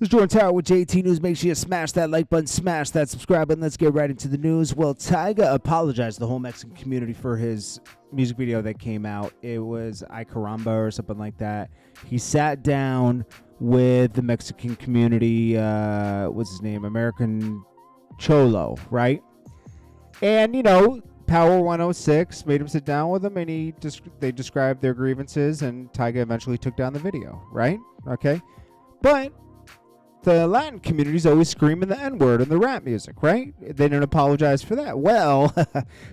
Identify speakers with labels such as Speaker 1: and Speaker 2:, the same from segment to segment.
Speaker 1: This is Jordan Tower with JT News. Make sure you smash that like button, smash that subscribe button. Let's get right into the news. Well, Tyga apologized to the whole Mexican community for his music video that came out. It was Ay Caramba or something like that. He sat down with the Mexican community, what's his name? American Cholo, right? And, you know, Power 106 made him sit down with him, and they described their grievances, and Tyga eventually took down the video, right? Okay? But the Latin community's always screaming the N-word in the rap music, right? They didn't apologize for that. Well,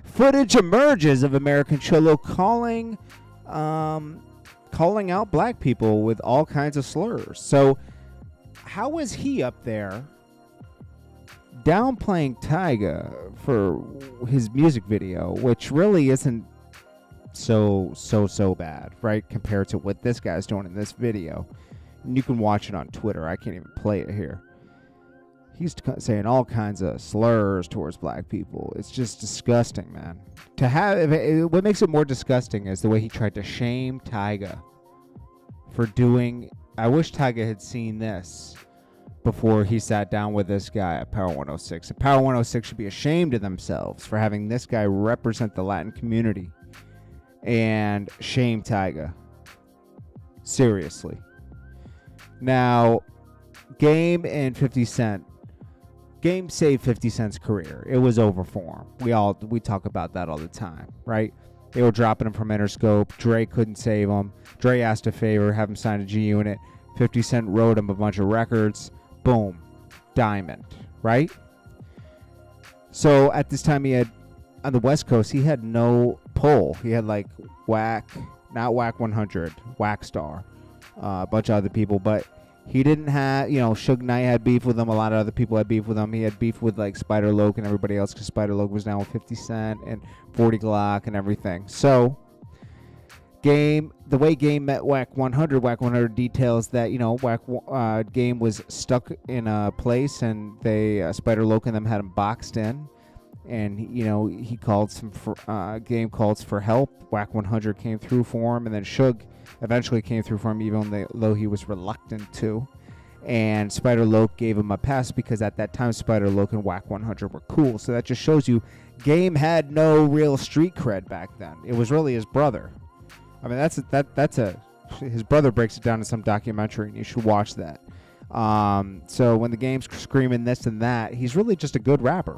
Speaker 1: footage emerges of American Cholo calling out black people with all kinds of slurs. So how is he up there downplaying Tyga for his music video, which really isn't so bad, right, compared to what this guy's doing in this video? And you can watch it on Twitter. I can't even play it here. He's saying all kinds of slurs towards black people. It's just disgusting, man. What makes it more disgusting is the way he tried to shame Tyga for doing. I wish Tyga had seen this before he sat down with this guy at Power 106. And Power 106 should be ashamed of themselves for having this guy represent the Latin community and shame Tyga. Seriously. Now, Game and 50 Cent. Game saved 50 Cent's career. It was over for him. We talk about that all the time, right? They were dropping him from Interscope. Dre couldn't save him. Dre asked a favor, have him sign a G Unit. 50 Cent wrote him a bunch of records. Boom. Diamond, right? So at this time, he had, on the West Coast, he had no pull. He had like Wack, not Wack 100, Wack Star. A bunch of other people, but he didn't have, you know, Suge Knight had beef with him. A lot of other people had beef with him. He had beef with like Spider Loc and everybody else because Spider Loc was down with 50 Cent and 40 Glock and everything. So, the way Game met Wack 100, Wack 100 details that, you know, Game was stuck in a place and they, Spider Loc and them had him boxed in. And, you know, he called Game calls for help. Wack 100 came through for him, and then Suge eventually came through for him, even though he was reluctant to. And Spider Loc gave him a pass because at that time Spider Loc and Wack 100 were cool. So that just shows you Game had no real street cred back then. It was really his brother. I mean, his brother breaks it down in some documentary, and you should watch that. So when the Game's screaming this and that, he's really just a good rapper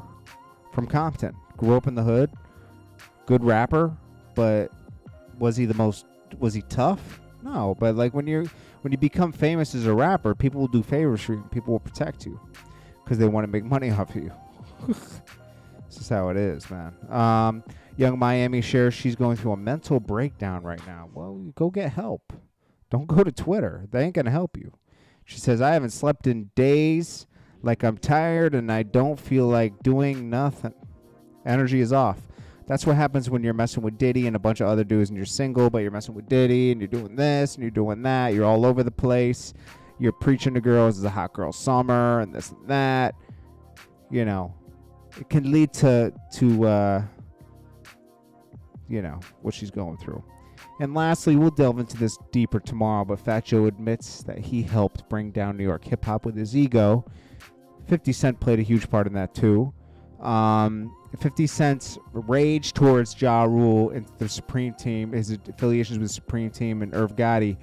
Speaker 1: from Compton. Grew up in the hood, good rapper, but was he tough? No, but like when you become famous as a rapper, people will do favors for you. People will protect you because they want to make money off of you. This is how it is, man. Young Miami shares she's going through a mental breakdown right now. Well, go get help. Don't go to Twitter. They ain't going to help you. She says, I haven't slept in days. Like I'm tired and I don't feel like doing nothing. Energy is off. That's what happens when you're messing with Diddy and a bunch of other dudes and you're single, but you're messing with Diddy and you're doing this and you're doing that. You're all over the place. You're preaching to girls it's a hot girl summer and this and that. You know, it can lead to you know, what she's going through. And lastly, we'll delve into this deeper tomorrow, but Fat Joe admits that he helped bring down New York hip-hop with his ego. 50 Cent played a huge part in that too. 50 Cent's rage towards Ja Rule and the Supreme Team, his affiliations with the Supreme Team and Irv Gotti,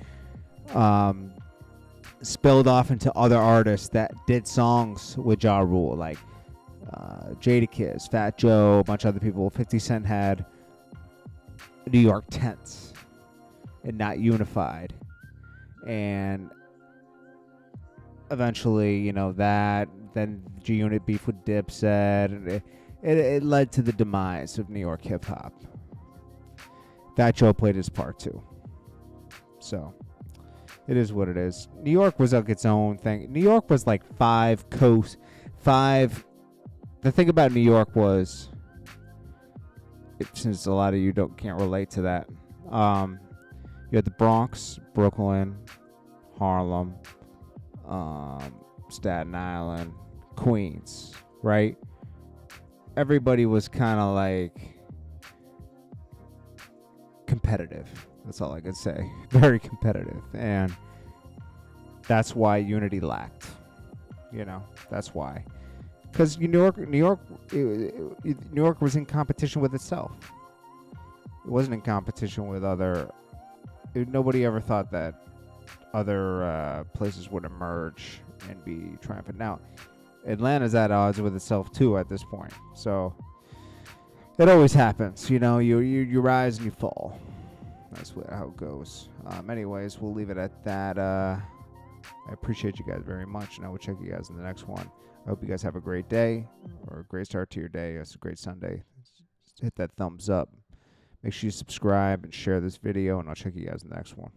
Speaker 1: spilled off into other artists that did songs with Ja Rule, like Jadakiss, Fat Joe, a bunch of other people. 50 Cent had New York tense and not unified. And eventually, you know, then G-Unit beef with Dipset, it led to the demise of New York hip-hop. Fat Joe played his part too. So, it is what it is. New York was like its own thing. New York was like five coasts. The thing about New York was, since a lot of you can't relate to that, you had the Bronx, Brooklyn, Harlem, Staten Island, Queens, right? Everybody was kind of like competitive. That's all I could say. Very competitive. And that's why unity lacked. You know, that's why. Because New York was in competition with itself. It wasn't in competition with other. Nobody ever thought that other places would emerge and be triumphant. Now, Atlanta's at odds with itself too at this point. So it always happens. You know, you rise and you fall. That's how it goes. Anyways, we'll leave it at that. I appreciate you guys very much, and I will check you guys in the next one. I hope you guys have a great day or a great start to your day. It's a great Sunday. Hit that thumbs up. Make sure you subscribe and share this video, and I'll check you guys in the next one.